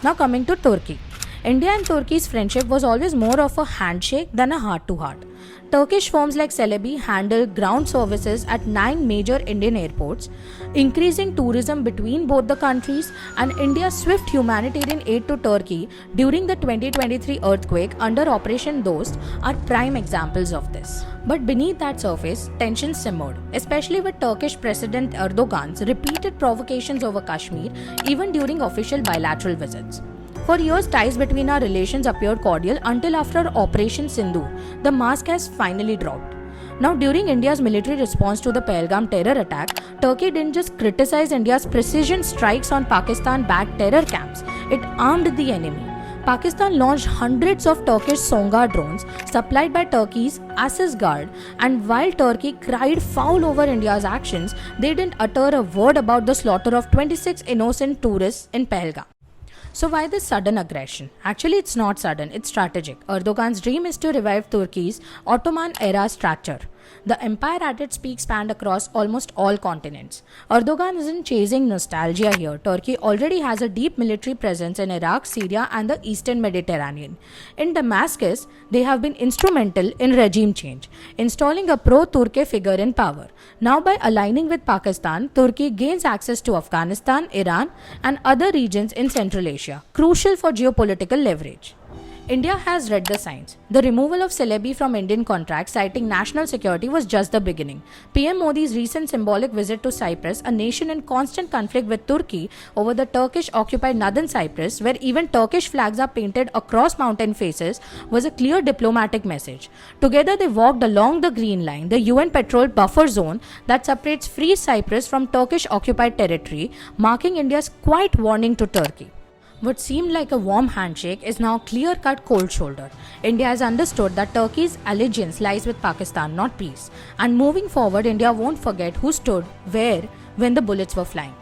Now coming to Turkey. India and Turkey's friendship was always more of a handshake than a heart-to-heart. Turkish firms like Celebi handle ground services at 9 major Indian airports, increasing tourism between both the countries, and India's swift humanitarian aid to Turkey during the 2023 earthquake under Operation Dost are prime examples of this. But beneath that surface, tensions simmered, especially with Turkish President Erdogan's repeated provocations over Kashmir, even during official bilateral visits. For years, ties between our relations appeared cordial until after Operation Sindoor, the mask has finally dropped. Now, during India's military response to the Pahalgam terror attack, Turkey didn't just criticize India's precision strikes on Pakistan-backed terror camps, it armed the enemy. Pakistan launched hundreds of Turkish Songa drones supplied by Turkey's Asis Guard, and while Turkey cried foul over India's actions, they didn't utter a word about the slaughter of 26 innocent tourists in Pahalgam. So why this sudden aggression? Actually, it's not sudden, it's strategic. Erdogan's dream is to revive Turkey's Ottoman-era stature. The empire at its peak spanned across almost all continents. Erdogan isn't chasing nostalgia here. Turkey already has a deep military presence in Iraq, Syria, and the Eastern Mediterranean. In Damascus, they have been instrumental in regime change, installing a pro-Turki figure in power. Now, by aligning with Pakistan, Turkey gains access to Afghanistan, Iran, and other regions in Central Asia, crucial for geopolitical leverage. India has read the signs. The removal of Celebi from Indian contracts citing national security was just the beginning. PM Modi's recent symbolic visit to Cyprus, a nation in constant conflict with Turkey over the Turkish-occupied northern Cyprus, where even Turkish flags are painted across mountain faces, was a clear diplomatic message. Together they walked along the Green Line, the UN-patrolled buffer zone that separates Free Cyprus from Turkish-occupied territory, marking India's quiet warning to Turkey. What seemed like a warm handshake is now clear-cut cold shoulder. India has understood that Turkey's allegiance lies with Pakistan, not peace. And moving forward, India won't forget who stood where when the bullets were flying.